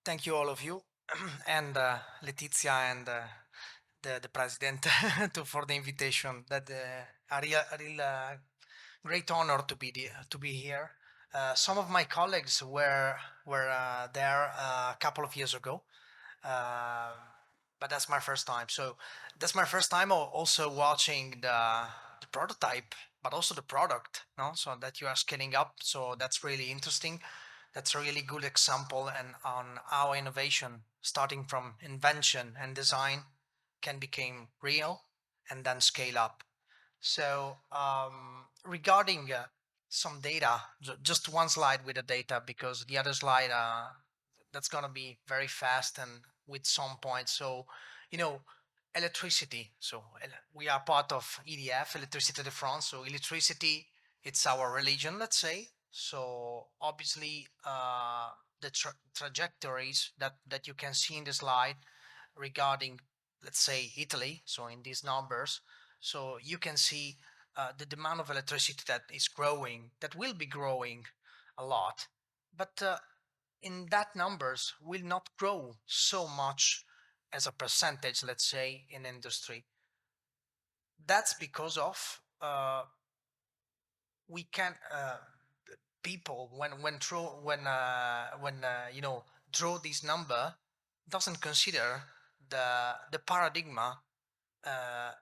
Thank you, all of you, and Letizia and the president for the invitation. That a real great honor to to be here. Some of my colleagues were there a couple of years ago, uh, but that's my first time. So that's my first time also watching the prototype, but also the product. No, so that you are scaling up. So that's really interesting. That's a really good example and on how innovation, starting from invention and design, can become real and then scale up. So regarding some data, just one slide with the data because the other slide that's gonna be very fast and with some points. So you know, electricity. So we are part of EDF, Electricité de France. So electricity, it's our religion, let's say. So obviously, the trajectories that you can see in the slide regarding, let's say, Italy. So in these numbers, so you can see the demand of electricity that is growing, that will be growing a lot, but in that numbers will not grow so much as a percentage, let's say, in industry. That's because of we can people when you know draw this number doesn't consider the paradigm uh,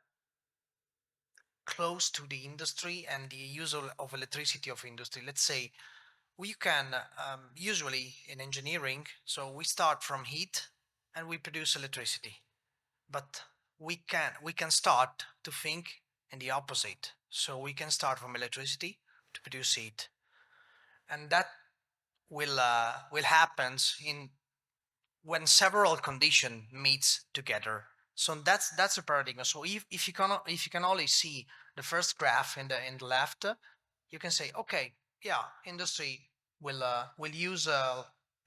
close to the industry and the use of electricity of industry. Let's say we can usually in engineering, so we start from heat and we produce electricity, but we can start to think in the opposite. So we can start from electricity to produce heat, and that will happens in when several condition meets together. So that's a paradigm. So if you can only see the first graph in the left, you can say, okay, yeah, industry will use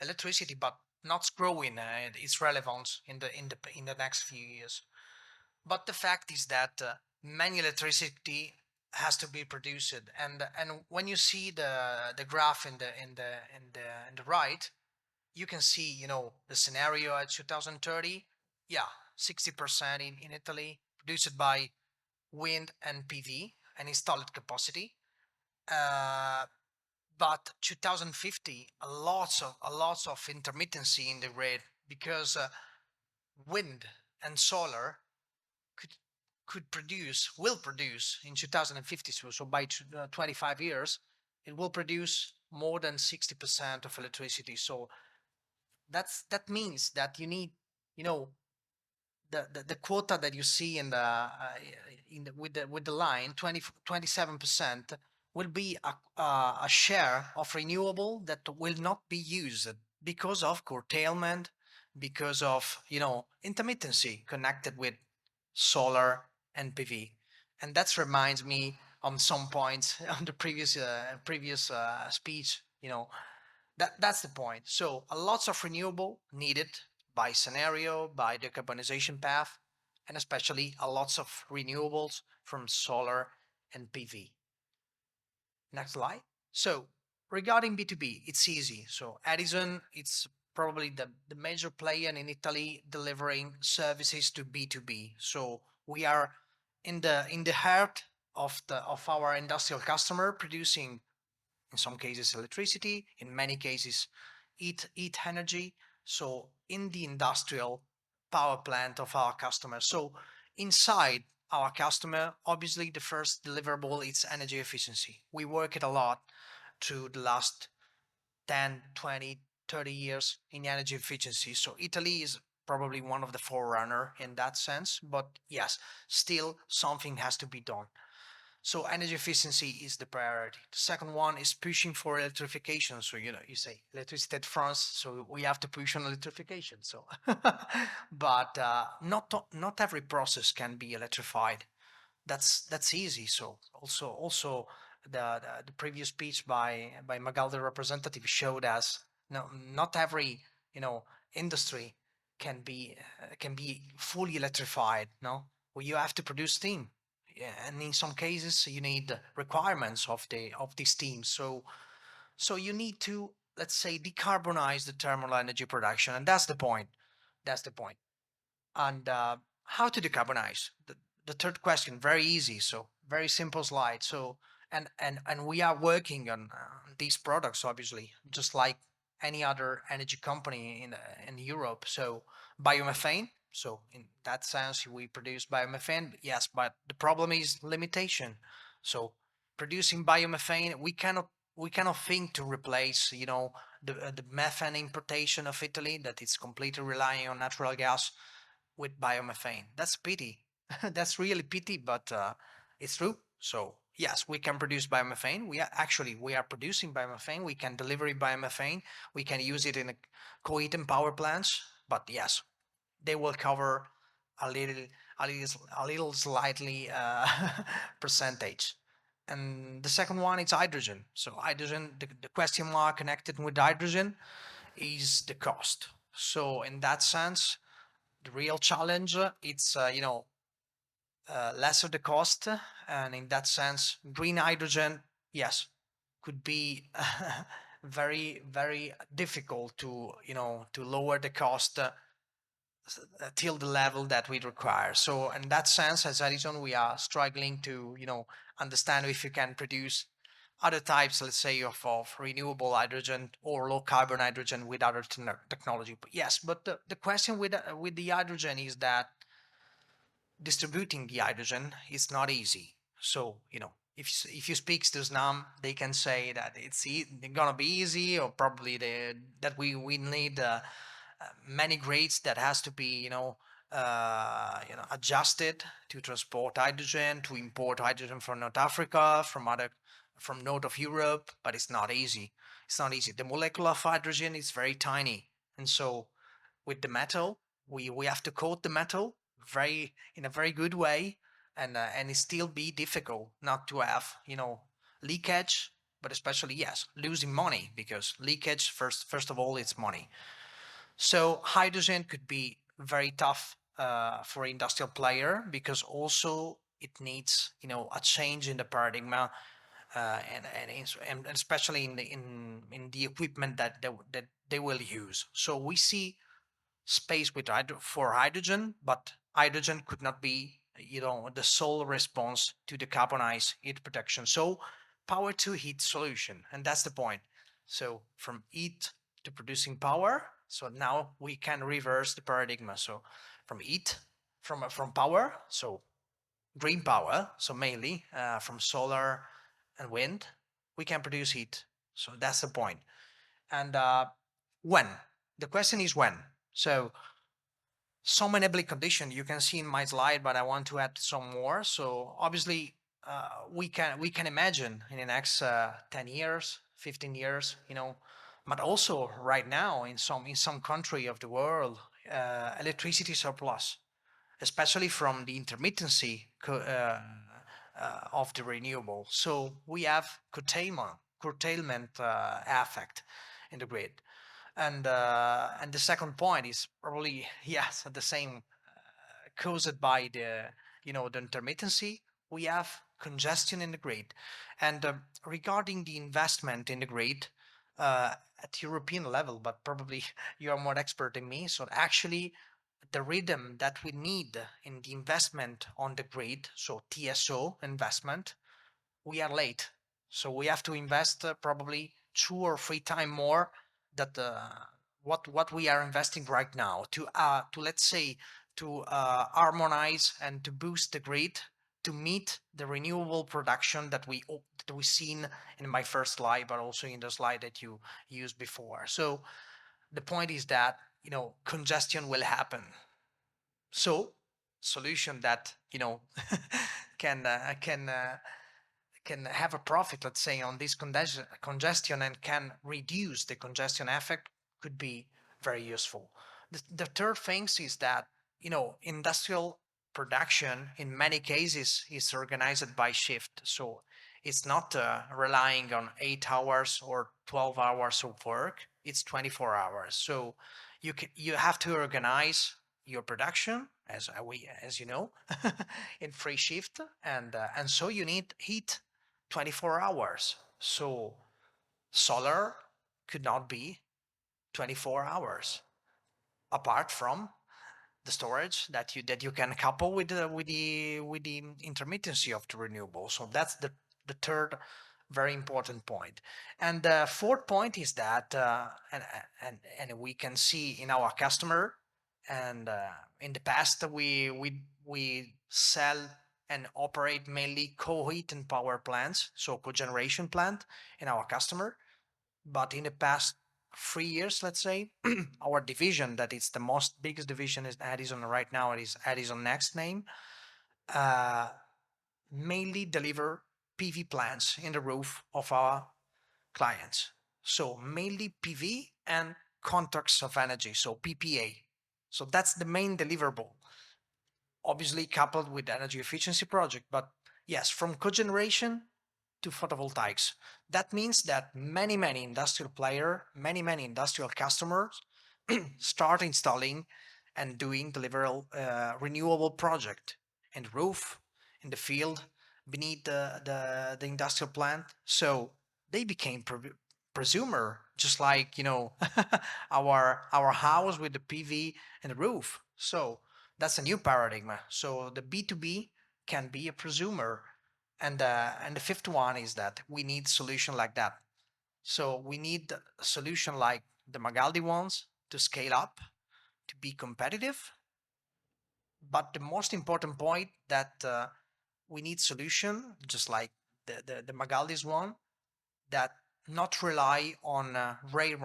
electricity, but not growing its relevance in the next few years. But the fact is that many electricity has to be produced, and when you see the graph in the right, you can see, the scenario at 2030. Yeah, 60% in Italy produced by wind and PV and installed capacity. Uh, but 2050, a lots of intermittency in the grid because wind and solar could will produce in 2050. So by 25 years, it will produce more than 60% of electricity. So that means that you need, you know the quota that you see with the line 27% will be a share of renewable that will not be used because of curtailment, because of intermittency connected with solar and PV. And that reminds me on some points on the previous speech. That's the point. So a lots of renewable needed by scenario, by decarbonization path, and especially a lots of renewables from solar and PV. Next slide. So regarding B2B, it's easy. So Edison, it's probably the major player in Italy delivering services to B2B. So we are in the heart of our industrial customer, producing in some cases electricity, in many cases heat energy. So in the industrial power plant of our customer. So inside our customer, obviously the first deliverable is energy efficiency. We work it a lot through the last 10, 20, 30 years in energy efficiency. So Italy is probably one of the forerunner in that sense, but yes, still something has to be done. So energy efficiency is the priority. The second one is pushing for electrification. So you say electricity at France, so we have to push on electrification. So, but not every process can be electrified. That's easy. So also the previous speech by Magaldi representative showed us no, not every industry can be fully electrified. No, well, you have to produce steam, yeah, and in some cases you need requirements of these teams. So you need to let's say, decarbonize the thermal energy production. And that's the point. That's the point. And how to decarbonize? The third question, very easy. So very simple slide. So and we are working on these products, obviously, just like any other energy company in Europe. So biomethane. So in that sense, we produce biomethane. Yes, but the problem is limitation. So producing biomethane, we cannot think to replace, the methane importation of Italy, that is completely relying on natural gas, with biomethane. That's pity. That's really pity, but it's true. So yes, we can produce biomethane. We are producing biomethane. We can deliver biomethane. We can use it in cohesion power plants. But yes, they will cover a little, a little slightly percentage. And the second one is hydrogen. So hydrogen, the question mark connected with hydrogen is the cost. So in that sense, the real challenge, it's less of the cost, and in that sense, green hydrogen, yes, could be very, very difficult to lower the cost till the level that we require. So in that sense, as Edison, we are struggling to understand if you can produce other types, let's say, of renewable hydrogen or low carbon hydrogen with other technology. But yes, but the question with the hydrogen is that distributing the hydrogen is not easy. So, if you speak to SNAM, they can say that it's gonna be easy, or probably that we need many grades that has to be adjusted to transport hydrogen, to import hydrogen from North Africa, from north of Europe, but it's not easy. It's not easy. The molecule of hydrogen is very tiny, and so with the metal, we have to coat the metal in a very good way, and it still be difficult not to have leakage, but especially, yes, losing money, because leakage, first of all, it's money. So hydrogen could be very tough for industrial player, because also it needs a change in the paradigm, and especially in the equipment that they will use. So we see space for hydrogen, but hydrogen could not be the sole response to decarbonize heat production. So power to heat solution, and that's the point. So from heat to producing power. So now we can reverse the paradigm. So from heat, from power, so green power, so mainly from solar and wind, we can produce heat. So that's the point. And when? The question is when. So some enabling condition you can see in my slide, but I want to add some more. So obviously, we can imagine in the next 10 years, 15 years, but also right now in some country of the world, electricity surplus, especially from the intermittency of the renewable. So we have curtailment effect in the grid. And the second point is probably, yes, the same, caused by the intermittency. We have congestion in the grid. And regarding the investment in the grid, at European level, but probably you are more expert than me. So actually, the rhythm that we need in the investment on the grid, so TSO investment, we are late. So we have to invest probably 2 or 3 times more that what we are investing right now to let's say, to harmonize and to boost the grid, to meet the renewable production that we seen in my first slide, but also in the slide that you used before. So the point is that congestion will happen. So solution that can can have a profit, let's say, on this congestion, and can reduce the congestion effect, could be very useful. The third thing is that industrial production in many cases is organized by shift. So it's not relying on 8 hours or 12 hours of work. It's 24 hours. So you have to organize your production, as you know, in free shift, and so you need heat 24 hours. So solar could not be 24 hours, apart from the storage that you can couple with the intermittency of the renewable. So that's the third very important point. And the fourth point is that and we can see in our customer, and in the past we sell and operate mainly co-heat and power plants, so cogeneration plant in our customer. But in the past 3 years, let's say, our division, that is the most biggest division, is Edison. Right now it is Edison next name, uh, mainly deliver PV plants in the roof of our clients. So mainly PV and contracts of energy, so PPA. So that's the main deliverable, obviously coupled with energy efficiency project. But yes, from cogeneration to photovoltaics. That means that many industrial player, many industrial customers start installing and doing deliverable renewable project in the roof, in the field, beneath the industrial plant. So they became presumer, just like our house with the PV and the roof. So that's a new paradigm. So the B2B can be a presumer, and the fifth one is that we need solution like that. So we need a solution like the Magaldi ones to scale up, to be competitive. But the most important point that we need solution, just like the Magaldi's one, that not rely on rare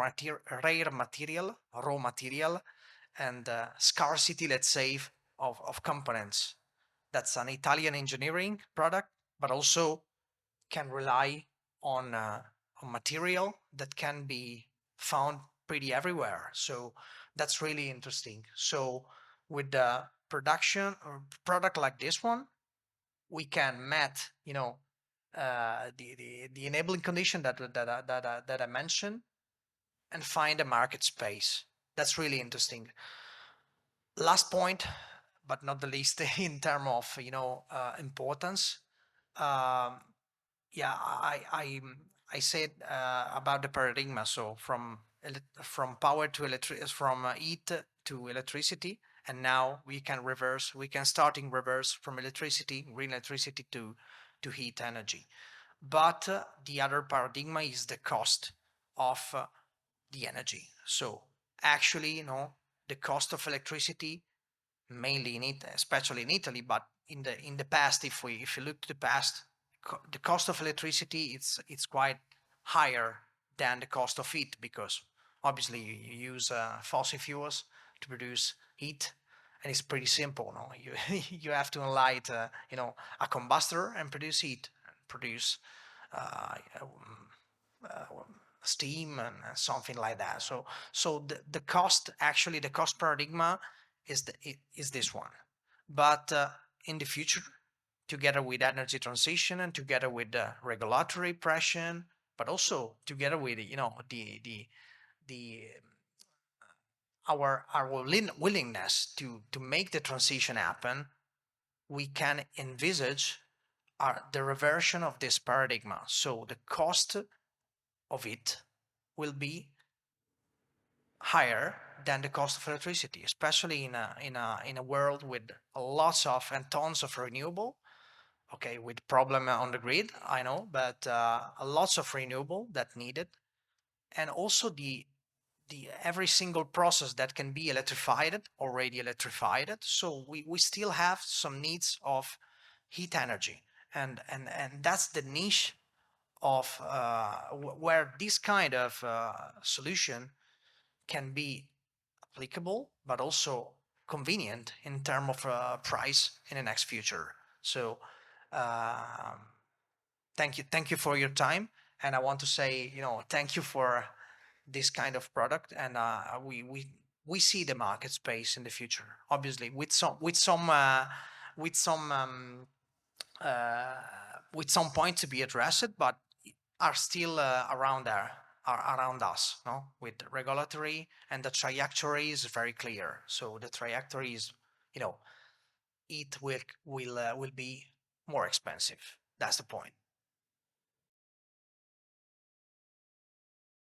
material, raw material, and scarcity, let's say, of components. That's an Italian engineering product, but also can rely on material that can be found pretty everywhere. So that's really interesting. So with the production or product like this one, we can met the enabling condition that I mentioned, and find a market space. That's really interesting. Last point, but not the least, in terms of importance. Um, yeah, I said about the paradigm. So from power to electric, from heat to electricity, and now we can reverse. We can start in reverse from electricity, green electricity, to heat energy. But the other paradigm is the cost of the energy. So actually, the cost of electricity, mainly in it, especially in Italy, but in the past, if you look to the past, the cost of electricity, it's quite higher than the cost of heat, because obviously you use fossil fuels to produce heat, and it's pretty simple. No, you have to light a combustor and produce heat, produce uh, uh, steam and something like that. So the cost, actually the cost paradigm is this one. But in the future, together with energy transition and together with the regulatory pressure, but also together with the our willingness to make the transition happen, we can envisage the reversion of this paradigm. So the cost of it will be higher than the cost of electricity, especially in a world with lots of and tons of renewable. Okay, with problem on the grid, I know, but lots of renewable that needed, and also the every single process that can be electrified, already electrified. So we still have some needs of heat energy, and that's the niche of where this kind of solution can be applicable, but also convenient in terms of price in the next future. So um, thank you for your time, and I want to say thank you for this kind of product, and we see the market space in the future, obviously with some uh, with some points to be addressed, but are still around there, are around us, no, with regulatory, and the trajectory is very clear. So the trajectory is, it will be more expensive. That's the point.